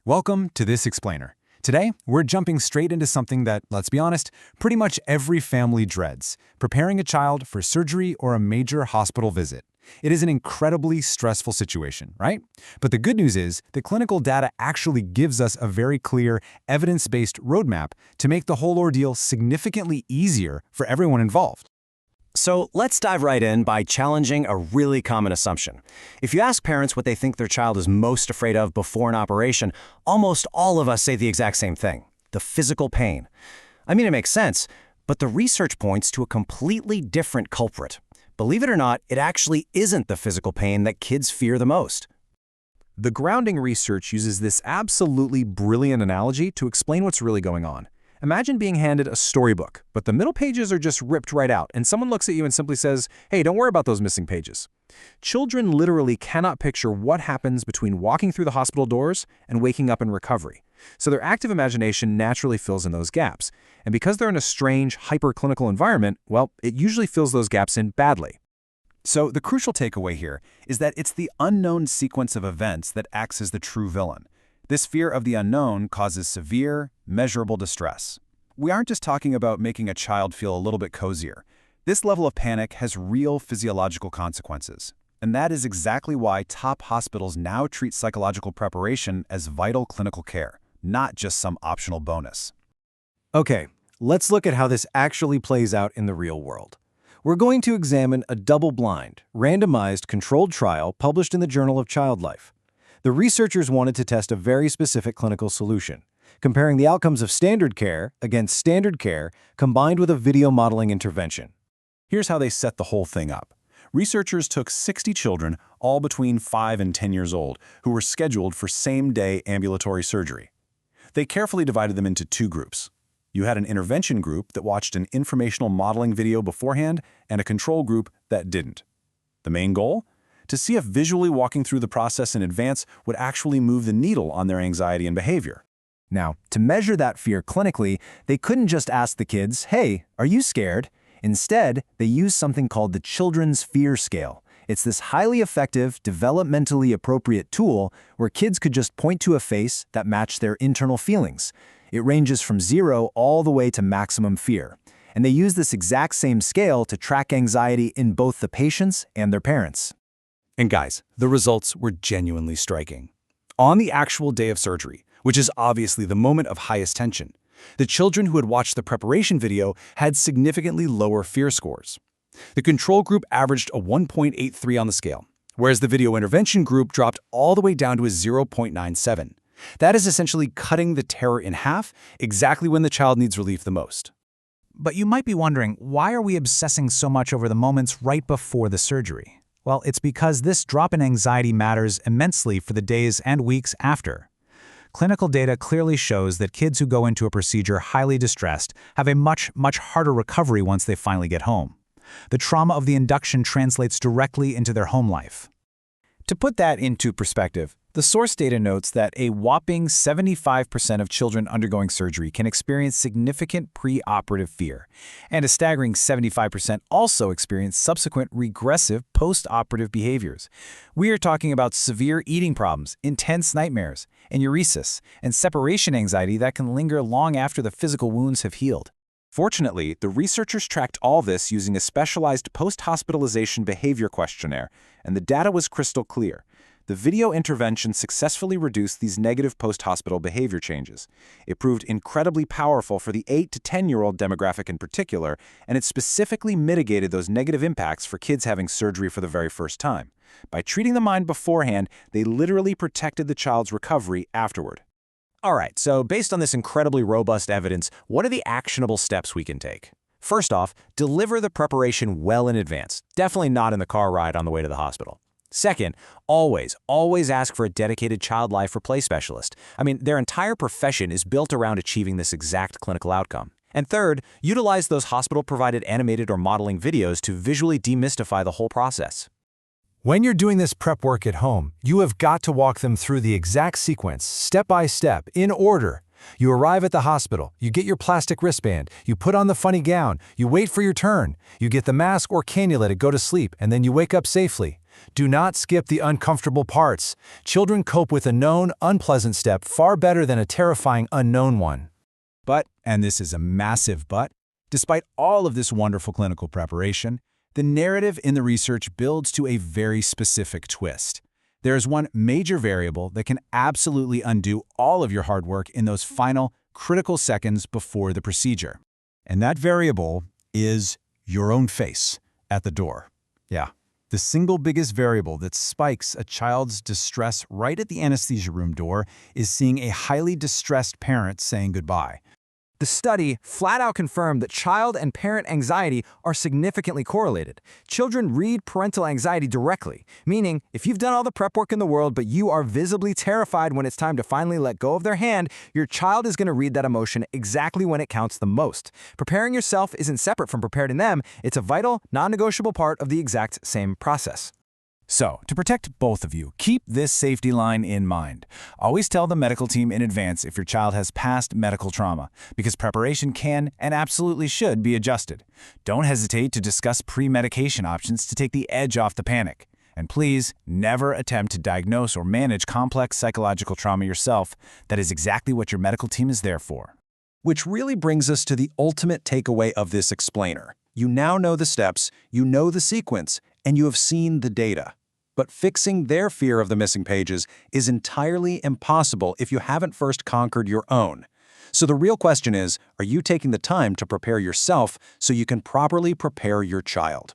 Welcome to This Explainer. Today, we're jumping straight into something that, let's be honest, pretty much every family dreads: preparing a child for surgery or a major hospital visit. It is an incredibly stressful situation, right? But the good news is, the clinical data actually gives us a very clear, evidence-based roadmap to make the whole ordeal significantly easier for everyone involved. So let's dive right in by challenging a really common assumption. If you ask parents what they think their child is most afraid of before an operation, almost all of us say the exact same thing: the physical pain. I mean, it makes sense, but the research points to a completely different culprit. Believe it or not, it actually isn't the physical pain that kids fear the most. The grounding research uses this absolutely brilliant analogy to explain what's really going on. Imagine being handed a storybook, but the middle pages are just ripped right out, and someone looks at you and simply says, "Hey, don't worry about those missing pages." Children literally cannot picture what happens between walking through the hospital doors and waking up in recovery. So their active imagination naturally fills in those gaps. And because they're in a strange, hyper-clinical environment, well, it usually fills those gaps in badly. So the crucial takeaway here is that it's the unknown sequence of events that acts as the true villain. This fear of the unknown causes severe, measurable distress. We aren't just talking about making a child feel a little bit cozier. This level of panic has real physiological consequences. And that is exactly why top hospitals now treat psychological preparation as vital clinical care, not just some optional bonus. Okay, let's look at how this actually plays out in the real world. We're going to examine a double-blind, randomized, controlled trial published in the Journal of Child Life. The researchers wanted to test a very specific clinical solution, comparing the outcomes of standard care against standard care combined with a video modeling intervention. Here's how they set the whole thing up. Researchers took 60 children, all between 5 and 10 years old, who were scheduled for same-day ambulatory surgery. They carefully divided them into two groups. You had an intervention group that watched an informational modeling video beforehand and a control group that didn't. The main goal? To see if visually walking through the process in advance would actually move the needle on their anxiety and behavior. Now, to measure that fear clinically, they couldn't just ask the kids, "Hey, are you scared?" Instead, they used something called the Children's Fear Scale. It's this highly effective, developmentally appropriate tool where kids could just point to a face that matched their internal feelings. It ranges from 0 all the way to maximum fear. And they use this exact same scale to track anxiety in both the patients and their parents. And guys, the results were genuinely striking. On the actual day of surgery, which is obviously the moment of highest tension, the children who had watched the preparation video had significantly lower fear scores. The control group averaged a 1.83 on the scale, whereas the video intervention group dropped all the way down to a 0.97. That is essentially cutting the terror in half, exactly when the child needs relief the most. But you might be wondering, why are we obsessing so much over the moments right before the surgery? Well, it's because this drop in anxiety matters immensely for the days and weeks after. Clinical data clearly shows that kids who go into a procedure highly distressed have a much harder recovery once they finally get home. The trauma of the induction translates directly into their home life. To put that into perspective, the source data notes that a whopping 75% of children undergoing surgery can experience significant pre-operative fear, and a staggering 75% also experience subsequent regressive post-operative behaviors. We are talking about severe eating problems, intense nightmares, enuresis, and separation anxiety that can linger long after the physical wounds have healed. Fortunately, the researchers tracked all this using a specialized post-hospitalization behavior questionnaire, and the data was crystal clear. The video intervention successfully reduced these negative post-hospital behavior changes. It proved incredibly powerful for the 8 to 10-year-old demographic in particular, and it specifically mitigated those negative impacts for kids having surgery for the very first time. By treating the mind beforehand, they literally protected the child's recovery afterward. All right, so based on this incredibly robust evidence, what are the actionable steps we can take? First off, deliver the preparation well in advance, definitely not in the car ride on the way to the hospital. Second, always ask for a dedicated child life or play specialist. I mean, their entire profession is built around achieving this exact clinical outcome. And third, utilize those hospital-provided animated or modeling videos to visually demystify the whole process. When you're doing this prep work at home, you have got to walk them through the exact sequence, step by step, in order. You arrive at the hospital, you get your plastic wristband, you put on the funny gown, you wait for your turn, you get the mask or cannula to go to sleep, and then you wake up safely. Do not skip the uncomfortable parts. Children cope with a known, unpleasant step far better than a terrifying unknown one. But, and this is a massive but, despite all of this wonderful clinical preparation, the narrative in the research builds to a very specific twist. There is one major variable that can absolutely undo all of your hard work in those final, critical seconds before the procedure. And that variable is your own face at the door. Yeah, the single biggest variable that spikes a child's distress right at the anesthesia room door is seeing a highly distressed parent saying goodbye. The study flat out confirmed that child and parent anxiety are significantly correlated. Children read parental anxiety directly, meaning if you've done all the prep work in the world but you are visibly terrified when it's time to finally let go of their hand, your child is going to read that emotion exactly when it counts the most. Preparing yourself isn't separate from preparing them, it's a vital, non-negotiable part of the exact same process. So, to protect both of you, keep this safety line in mind. Always tell the medical team in advance if your child has past medical trauma, because preparation can and absolutely should be adjusted. Don't hesitate to discuss pre-medication options to take the edge off the panic. And please, never attempt to diagnose or manage complex psychological trauma yourself. That is exactly what your medical team is there for. Which really brings us to the ultimate takeaway of this explainer. You now know the steps, you know the sequence, and you have seen the data. But fixing their fear of the missing pages is entirely impossible if you haven't first conquered your own. So the real question is, are you taking the time to prepare yourself so you can properly prepare your child?